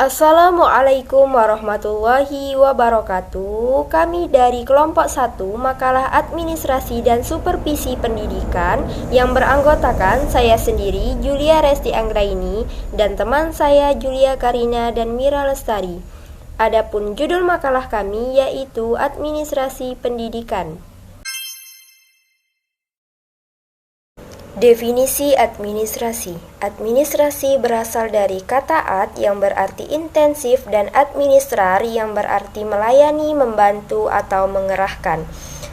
Assalamualaikum warahmatullahi wabarakatuh. Kami dari kelompok 1 Makalah Administrasi dan Supervisi Pendidikan yang beranggotakan saya sendiri Julia Resti Anggraini dan teman saya Julia Karina dan Mira Lestari. Adapun judul makalah kami yaitu Administrasi Pendidikan. Definisi administrasi. Administrasi berasal dari kata ad yang berarti intensif dan administrar yang berarti melayani, membantu, atau mengerahkan.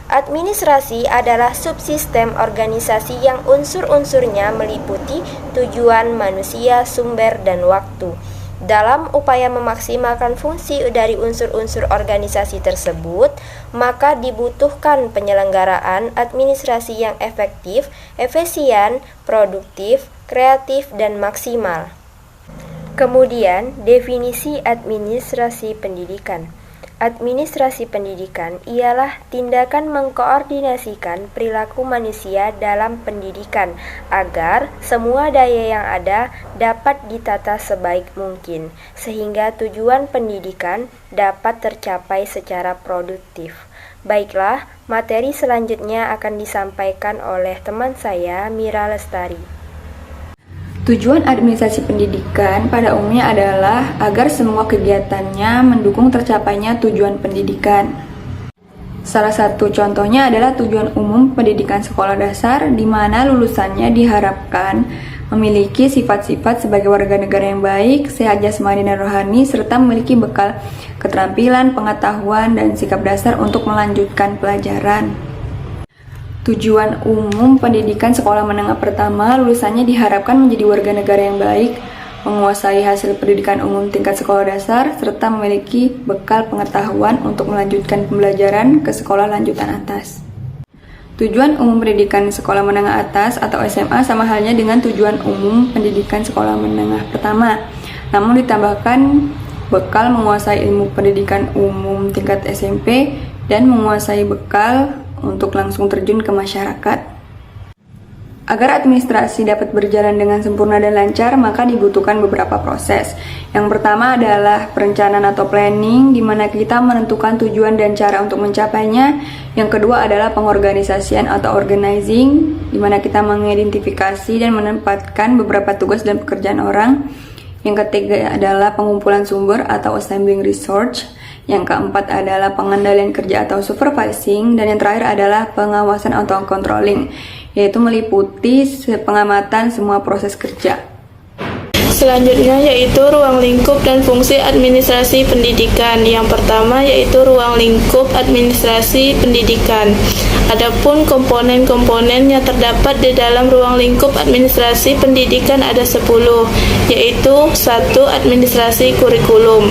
Administrasi adalah subsistem organisasi yang unsur-unsurnya meliputi tujuan, manusia, sumber, dan waktu. Dalam upaya memaksimalkan fungsi dari unsur-unsur organisasi tersebut, maka dibutuhkan penyelenggaraan administrasi yang efektif, efisien, produktif, kreatif, dan maksimal. Kemudian, definisi administrasi pendidikan. Administrasi pendidikan ialah tindakan mengkoordinasikan perilaku manusia dalam pendidikan agar semua daya yang ada dapat ditata sebaik mungkin, sehingga tujuan pendidikan dapat tercapai secara produktif. Baiklah, materi selanjutnya akan disampaikan oleh teman saya, Mira Lestari. Tujuan administrasi pendidikan pada umumnya adalah agar semua kegiatannya mendukung tercapainya tujuan pendidikan. Salah satu contohnya adalah tujuan umum pendidikan sekolah dasar, di mana lulusannya diharapkan memiliki sifat-sifat sebagai warga negara yang baik, sehat jasmani dan rohani, serta memiliki bekal keterampilan, pengetahuan, dan sikap dasar untuk melanjutkan pelajaran. Tujuan umum pendidikan sekolah menengah pertama, lulusannya diharapkan menjadi warga negara yang baik, menguasai hasil pendidikan umum tingkat sekolah dasar, serta memiliki bekal pengetahuan untuk melanjutkan pembelajaran ke sekolah lanjutan atas. Tujuan umum pendidikan sekolah menengah atas atau SMA sama halnya dengan tujuan umum pendidikan sekolah menengah pertama, namun ditambahkan bekal menguasai ilmu pendidikan umum tingkat SMP dan menguasai bekal untuk langsung terjun ke masyarakat. Agar administrasi dapat berjalan dengan sempurna dan lancar, maka dibutuhkan beberapa proses. Yang pertama adalah perencanaan atau planning, di mana kita menentukan tujuan dan cara untuk mencapainya. Yang kedua adalah pengorganisasian atau organizing, di mana kita mengidentifikasi dan menempatkan beberapa tugas dan pekerjaan orang. Yang ketiga adalah pengumpulan sumber atau assembling research. Yang keempat adalah pengendalian kerja atau supervising, dan yang terakhir adalah pengawasan atau controlling, yaitu meliputi pengamatan semua proses kerja. Selanjutnya yaitu ruang lingkup dan fungsi administrasi pendidikan. Yang pertama yaitu ruang lingkup administrasi pendidikan. Adapun komponen-komponen yang terdapat di dalam ruang lingkup administrasi pendidikan ada 10, yaitu 1. Administrasi kurikulum.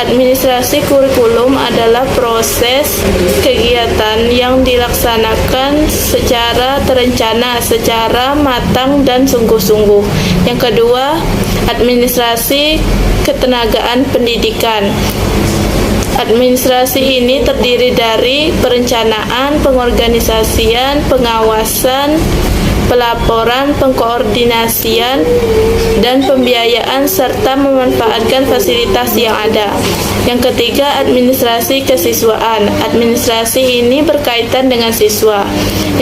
Administrasi kurikulum adalah proses kegiatan yang dilaksanakan secara terencana, secara matang dan sungguh-sungguh. Yang kedua, administrasi ketenagaan pendidikan. Administrasi ini terdiri dari perencanaan, pengorganisasian, pengawasan, pelaporan, pengkoordinasian, dan pembiayaan serta memanfaatkan fasilitas yang ada. Yang ketiga, administrasi kesiswaan. Administrasi ini berkaitan dengan siswa.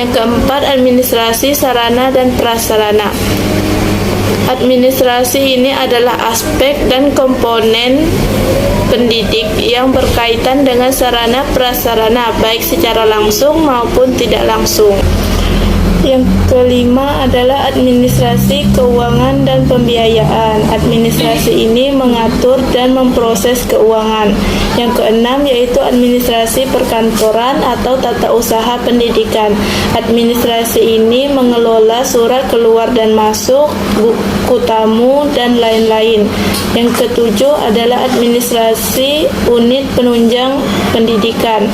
Yang keempat, administrasi sarana dan prasarana. Administrasi ini adalah aspek dan komponen pendidik yang berkaitan dengan sarana prasarana, baik secara langsung maupun tidak langsung. Yang kelima adalah administrasi keuangan dan pembiayaan. Administrasi ini mengatur dan memproses keuangan. Yang keenam yaitu administrasi perkantoran atau tata usaha pendidikan. Administrasi ini mengelola surat keluar dan masuk, buku tamu, dan lain-lain. Yang ketujuh adalah administrasi unit penunjang pendidikan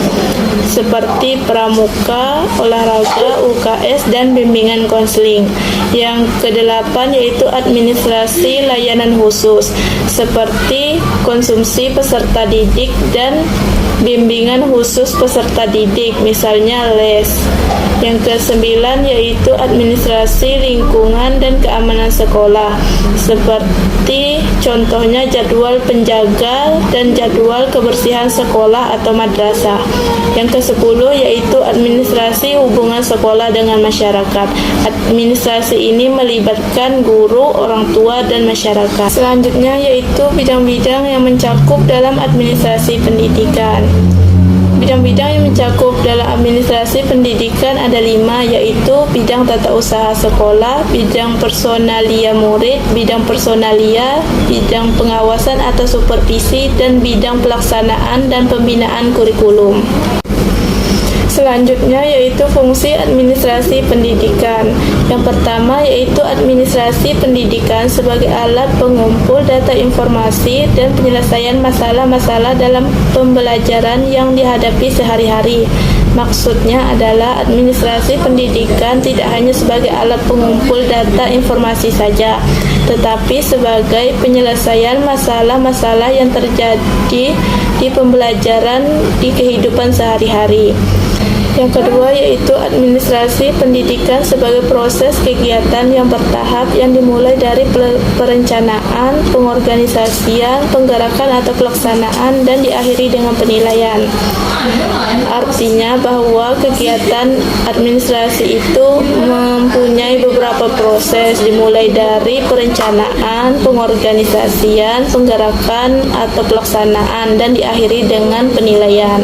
seperti pramuka, olahraga, UKS, dan bimbingan konseling. Yang kedelapan yaitu administrasi layanan khusus seperti konsumsi peserta didik dan bimbingan khusus peserta didik, misalnya les. Yang kesembilan yaitu administrasi lingkungan dan keamanan sekolah seperti contohnya jadwal penjaga dan jadwal kebersihan sekolah atau madrasah. Yang ke-10 yaitu administrasi hubungan sekolah dengan masyarakat. Administrasi ini melibatkan guru, orang tua, dan masyarakat. Selanjutnya yaitu bidang-bidang yang mencakup dalam administrasi pendidikan. Bidang-bidang yang mencakup dalam administrasi pendidikan ada 5, yaitu bidang tata usaha sekolah, bidang personalia murid, bidang personalia, bidang pengawasan atau supervisi, dan bidang pelaksanaan dan pembinaan kurikulum. Selanjutnya yaitu fungsi administrasi pendidikan. Yang pertama yaitu administrasi pendidikan sebagai alat pengumpul data informasi dan penyelesaian masalah-masalah dalam pembelajaran yang dihadapi sehari-hari. Maksudnya adalah administrasi pendidikan tidak hanya sebagai alat pengumpul data informasi saja, tetapi sebagai penyelesaian masalah-masalah yang terjadi di pembelajaran di kehidupan sehari-hari. Yang kedua yaitu administrasi pendidikan sebagai proses kegiatan yang bertahap yang dimulai dari perencanaan, pengorganisasian, penggerakan atau pelaksanaan dan diakhiri dengan penilaian. Artinya bahwa kegiatan administrasi itu mempunyai beberapa proses dimulai dari perencanaan, pengorganisasian, penggerakan atau pelaksanaan dan diakhiri dengan penilaian.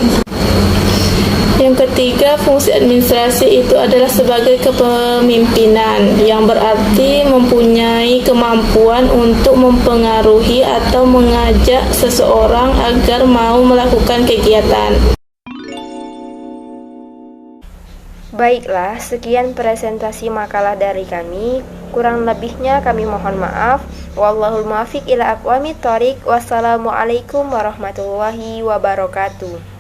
Yang ketiga, fungsi administrasi itu adalah sebagai kepemimpinan, yang berarti mempunyai kemampuan untuk mempengaruhi atau mengajak seseorang agar mau melakukan kegiatan. Baiklah, sekian presentasi makalah dari kami. Kurang lebihnya kami mohon maaf. Wallahul muwaffiq ila aqwamit thoriq. Wassalamualaikum warahmatullahi wabarakatuh.